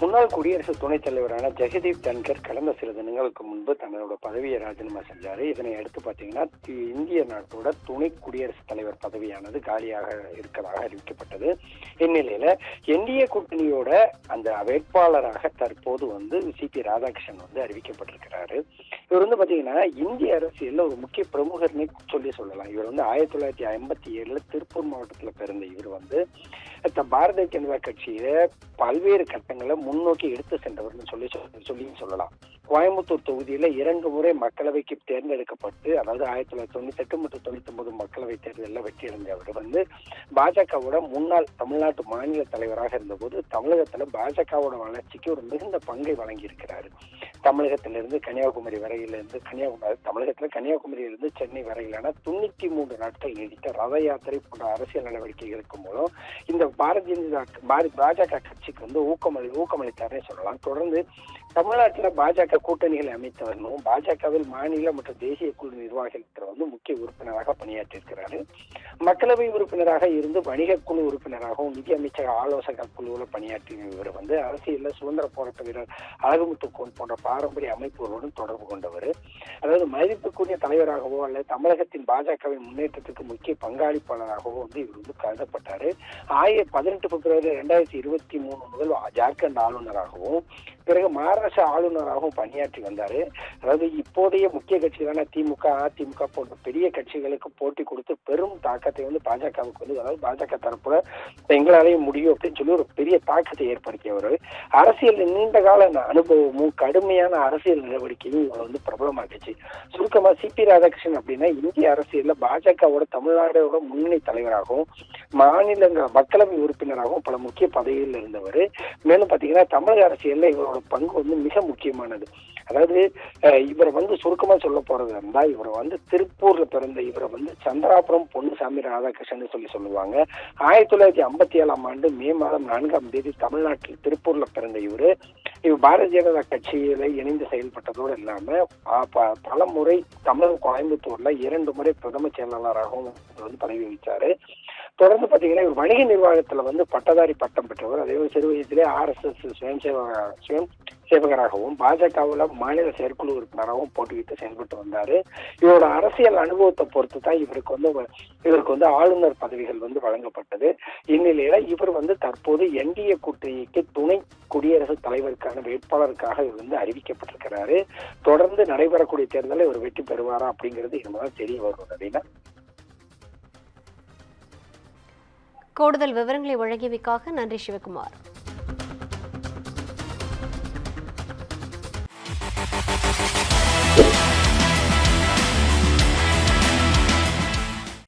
முன்னாள் குடியரசு துணைத் தலைவரான ஜெகதீப் தன்கர் கடந்த சில தினங்களுக்கு முன்பு தன்னோட பதவியை ராஜினாமா செஞ்சாரு. இதனை அடுத்து பாத்தீங்கன்னா இந்திய நாட்டோட துணை குடியரசுத் தலைவர் பதவியானது காலியாக இருக்கிறதாக அறிவிக்கப்பட்டது. இந்நிலையில என்டிஏ கூட்டணியோட அந்த வேட்பாளராக தற்போது சிபி ராதாகிருஷ்ணன் அறிவிக்கப்பட்டிருக்கிறாரு. இவர் பாத்தீங்கன்னா இந்திய அரசியல்ல ஒரு முக்கிய பிரமுகர்னு சொல்லலாம். இவர் 1957 திருப்பூர் மாவட்டத்துல பிறந்த இவர் பாரதிய ஜனதா கட்சியில பல்வேறு கட்டங்களை முன்னோக்கி எடுத்து சென்றவர்னு சொல்லலாம். கோயம்புத்தூர் தொகுதியில 2 முறை மக்களவைக்கு தேர்ந்தெடுக்கப்பட்டு, அதாவது 1998 மற்றும் 99 மக்களவை தேர்தலில் வெற்றி அடைந்த அவர் பாஜகவோட முன்னாள் தமிழ்நாட்டு மாநில தலைவராக இருந்தபோது தமிழகத்துல பாஜகவோட வளர்ச்சிக்கு ஒரு மிகுந்த பங்கை வழங்கி இருக்கிறாரு. தமிழகத்திலிருந்து கன்னியாகுமரி வரையிலிருந்து கன்னியாகுமரியிலிருந்து சென்னை வரையிலான 93 நாட்கள் நீடித்த ரத யாத்திரை போன்ற அரசியல் நடவடிக்கைகளுக்கு மூலம் இந்த பாஜக கட்சிக்கு ஊக்கமளித்தாரே சொல்லலாம். தொடர்ந்து தமிழ்நாட்டுல பாஜக கூட்டணிகளை அமைத்தவர்களும் பாஜகவில் மாநில மற்றும் தேசிய குழு நிர்வாகிகள் முக்கிய உறுப்பினராக பணியாற்றியிருக்கிறாரு. மக்களவை உறுப்பினராக இருந்து வணிக குழு உறுப்பினராகவும் நிதி அமைச்சக ஆலோசகர் குழுவில் பணியாற்றிய இவர் அரசியல்ல சுதந்திர போராட்ட வீரர் அழகுமுத்து கோன் போன்ற பாரம்பரிய அமைப்புகளுடன் தொடர்பு கொண்டவர். அதாவது மதிப்புக்குரிய தலைவராகவோ அல்லது தமிழகத்தின் பாஜகவின் முன்னேற்றத்துக்கு முக்கிய பங்காளிப்பாளராகவோ இவர் கருதப்பட்டாரு. 18 பிப்ரவரி 2023 முதல் ஜார்க்கண்ட் ஆளுநராகவும் பிறகு மகாராஷ்டிரா ஆளுநராகவும் பணியாற்றி வந்தாரு. அதாவது இப்போதைய முக்கிய கட்சிகளான திமுக, அதிமுக போன்ற பெரிய கட்சிகளுக்கு போட்டி கொடுத்து பெரும் தாக்கத்தை பாஜகவுக்கு அதாவது பாஜக தரப்புல எங்களாலேயும் முடியும் அப்படின்னு சொல்லி ஒரு பெரிய தாக்கத்தை ஏற்படுத்தியவர். அரசியல் நீண்ட கால அனுபவமும் கடுமையான அரசியல் நடவடிக்கையும் பிரபலமாக்குச்சு. சுருக்கமா சிபி ராதாகிருஷ்ணன் அப்படின்னா இந்திய அரசியல்ல பாஜகவோட தமிழ்நாடோட முன்னணி தலைவராகவும் மக்களவை உறுப்பினராகவும் பல முக்கிய பதவியில் இருந்தவர். மேலும் பாத்தீங்கன்னா தமிழக அரசியல்ல இவரோட பங்கு மிக முக்கியமானது. அதாவது இவரை சுருக்கமா சொல்ல போறது இருந்தா இவரை திருப்பூர்ல பிறந்த இவரை சந்திராபுரம் பொன்னுசாமி ராதாகிருஷ்ணன் சொல்லுவாங்க. 1957 ஆண்டு மே மாதம் 4ஆம் தேதி தமிழ்நாட்டில் திருப்பூர்ல பிறந்த இவர் பாரதிய ஜனதா கட்சியில இணைந்து செயல்பட்டதோடு இல்லாம பல முறை தமிழக கோயம்புத்தூர்ல 2 முறை பிரதம செயலாளராகவும் பதவி வகிச்சாரு. தொடர்ந்து பாத்தீங்கன்னா இவர் வணிக நிர்வாகத்துல பட்டதாரி பட்டம் பெற்றவர். அதே சிறு வயதிலே RSS சுயம் சேவகராகவும் பாஜகவுல மாநில செயற்குழு உறுப்பினராகவும் போட்டியிட்டு செயல்பட்டு வந்தாரு. இவரோட அரசியல் அனுபவத்தை பொறுத்து தான் இவருக்கு ஆளுநர் பதவிகள் வழங்கப்பட்டது. இந்நிலையில இவர் தற்போது என்டிஏ கூட்டணிக்கு துணை குடியரசுத் தலைவருக்கான வேட்பாளருக்காக இவர் அறிவிக்கப்பட்டிருக்கிறாரு. தொடர்ந்து நடைபெறக்கூடிய தேர்தலில் இவர் வெற்றி பெறுவாரா அப்படிங்கிறது இனிமேல் தெரிய வரும். அப்படின்னா கூடுதல் விவரங்களை வழங்கியமைக்காக நன்றி சிவகுமார்.